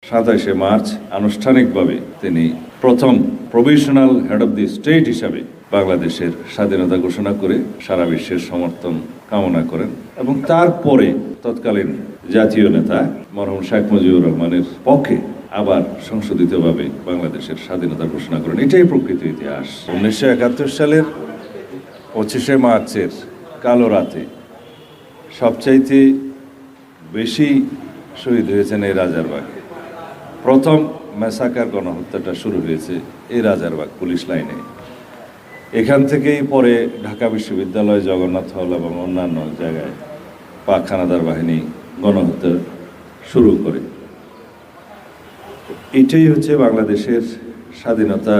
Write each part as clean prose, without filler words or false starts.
27শে March আনুষ্ঠানিকভাবে তিনি প্রথম provisional head of the state হিসাবে বাংলাদেশের স্বাধীনতা ঘোষণা করে সারা বিশ্বের সমর্থন কামনা করেন এবং তারপরে তৎকালীন জাতীয় নেতা মরহুম শেখ মুজিবুর রহমানের পক্ষে আবার সংশোধিতভাবে বাংলাদেশের স্বাধীনতা ঘোষণা করেন। এটাই প্রকৃত ইতিহাস। 1971 সালের 25শে মার্চের কালো রাতে সবচাইতে বেশি শহীদ হয়েছেন এই রাজারবাগে। প্রথম ম্যাসাকার গণহত্যাটা শুরু হয়েছে এই রাজারবাগ পুলিশ লাইনে। এখান থেকেই পরে ঢাকা বিশ্ববিদ্যালয়, জগন্নাথ হল এবং অন্যান্য জায়গায় পাক হানাদার বাহিনী গণহত্যা শুরু করে। এটাই হচ্ছে বাংলাদেশের স্বাধীনতা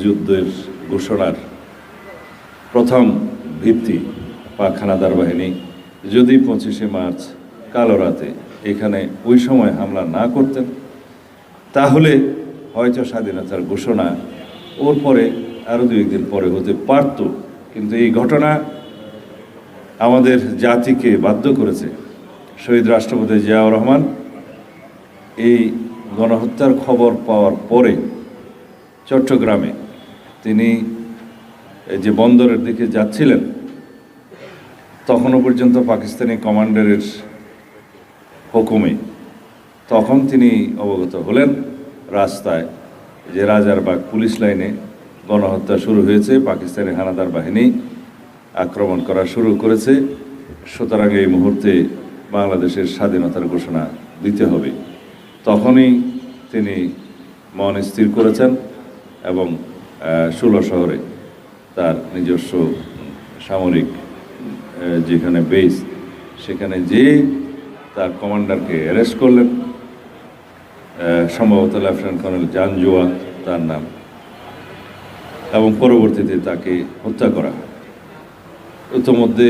যুদ্ধের ঘোষণার প্রথম ভিত্তি। পাক হানাদার বাহিনী যদি 25শে মার্চ কালো রাতে এখানে ওই সময় হামলা না করতেন তাহলে হয়তো স্বাধীনতার ঘোষণা ওর পরে আরও 2 দিন পরে হতে পারত। কিন্তু এই ঘটনা আমাদের জাতিকে বাধ্য করেছে। শহীদ রাষ্ট্রপতি জিয়াউর রহমান এই গণহত্যার খবর পাওয়ার পরে চট্টগ্রামে তিনি যে বন্দরের দিকে যাচ্ছিলেন, তখনও পর্যন্ত পাকিস্তানি কমান্ডারের হুকুমে তখন তিনি অবগত হলেন রাস্তায় যে রাজারবাগ পুলিশ লাইনে গণহত্যা শুরু হয়েছে, পাকিস্তানি হানাদার বাহিনী আক্রমণ করা শুরু করেছে, সুতরাং এই মুহূর্তে বাংলাদেশের স্বাধীনতার ঘোষণা দিতে হবে। তখনই তিনি মন স্থির করেছেন এবং 16 শহরে তার নিজস্ব সামরিক যেখানে বেস সেখানে যে তার কমান্ডারকে অ্যারেস্ট করলেন, সম্ভবত লেফটেন্যান্ট কর্নেল জানজুয়া তার নাম, এবং পরবর্তীতে তাকে হত্যা করা হয়। ইতোমধ্যে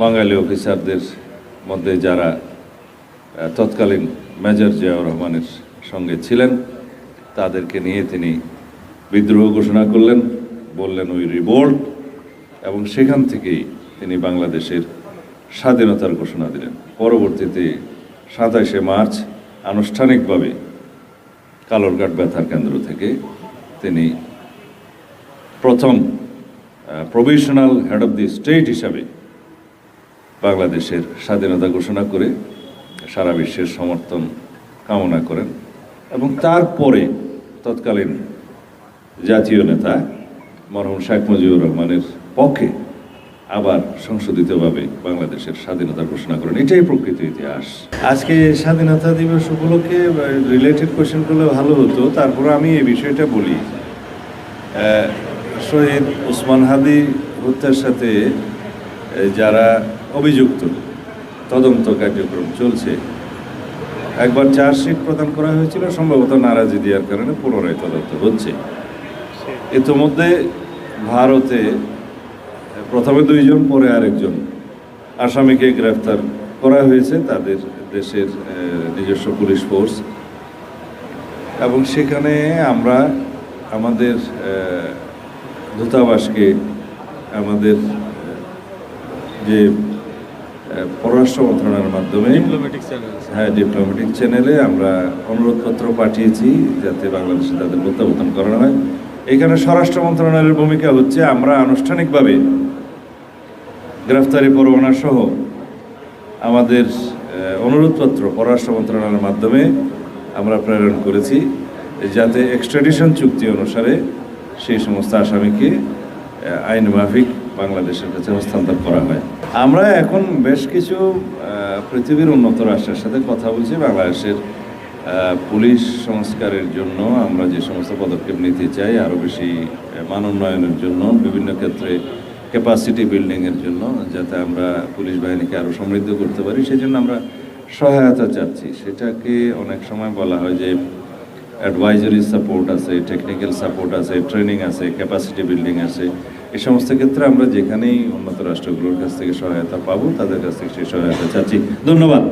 বাঙালি অফিসারদের মধ্যে যারা তৎকালীন মেজর জিয়াউর রহমানের সঙ্গে ছিলেন তাদেরকে নিয়ে তিনি বিদ্রোহ ঘোষণা করলেন, বললেন ওই রিভোল্ট, এবং সেখান থেকেই তিনি বাংলাদেশের স্বাধীনতার ঘোষণা দিলেন। পরবর্তীতে 27শে মার্চ আনুষ্ঠানিকভাবে কালুরঘাট বেতার কেন্দ্র থেকে তিনি প্রথম provisional head of the state হিসাবে বাংলাদেশের স্বাধীনতা ঘোষণা করে সারা বিশ্বের সমর্থন কামনা করেন এবং তারপরে তৎকালীন জাতীয় নেতা মরহুম শেখ মুজিবুর রহমানের পক্ষে আবার সংশোধিতভাবে বাংলাদেশের স্বাধীনতা ঘোষণা করেন। এটাই প্রকৃত ইতিহাস। আজকে স্বাধীনতা দিবস উপলক্ষে রিলেটেড কোয়েশ্চেনগুলো ভালো হতো, তারপরে আমি এই বিষয়টা বলি। শহীদ ওসমান হাদি হত্যার সাথে যারা অভিযুক্ত, তদন্ত কার্যক্রম চলছে। একবার চার্জশিট প্রদান করা হয়েছিল, সম্ভবত নারাজি দেওয়ার কারণে পুনরায় তদন্ত হচ্ছে। ইতিমধ্যে ভারতে প্রথমে 2 জন, পরে আরেকজন আসামিকে গ্রেফতার করা হয়েছে তাদের দেশের নিজস্ব পুলিশ ফোর্স, এবং সেখানে আমরা আমাদের দূতাবাসকে আমাদের যে পররাষ্ট্র মন্ত্রণালয়ের মাধ্যমে ডিপ্লোম্যাটিক চ্যানেলে আমরা অনুরোধপত্র পাঠিয়েছি যাতে বাংলাদেশে তাদের প্রত্যাবর্তন করানো হয়। এখানে স্বরাষ্ট্র মন্ত্রণালয়ের ভূমিকা হচ্ছে আমরা আনুষ্ঠানিকভাবে গ্রেফতারি পরোয়ানা সহ আমাদের অনুরোধপত্র পররাষ্ট্র মন্ত্রণালয়ের মাধ্যমে আমরা প্রেরণ করেছি যাতে এক্সট্রাডিশন চুক্তি অনুসারে সেই সমস্ত আসামিকে আইন মাফিক বাংলাদেশের কাছে হস্তান্তর করা হয়। আমরা এখন বেশ কিছু পৃথিবীর উন্নত রাষ্ট্রের সাথে কথা বলছি বাংলাদেশের পুলিশ সংস্কারের জন্য। আমরা যে সমস্ত পদক্ষেপ নিতে চাই, আরও বেশি মান উন্নয়নের জন্য, বিভিন্ন ক্ষেত্রে ক্যাপাসিটি বিল্ডিংয়ের জন্য, যাতে আমরা পুলিশ বাহিনীকে আরও সমৃদ্ধ করতে পারি, সেই জন্য আমরা সহায়তা চাচ্ছি। সেটাকে অনেক সময় বলা হয় যে অ্যাডভাইজারি সাপোর্ট আছে, টেকনিক্যাল সাপোর্ট আছে, ট্রেনিং আছে, ক্যাপাসিটি বিল্ডিং আছে। এই সমস্ত ক্ষেত্রে আমরা যেখানেই উন্নত রাষ্ট্রগুলোর কাছ থেকে সহায়তা পাবো তাদের কাছ থেকে সেই সহায়তা চাচ্ছি। ধন্যবাদ।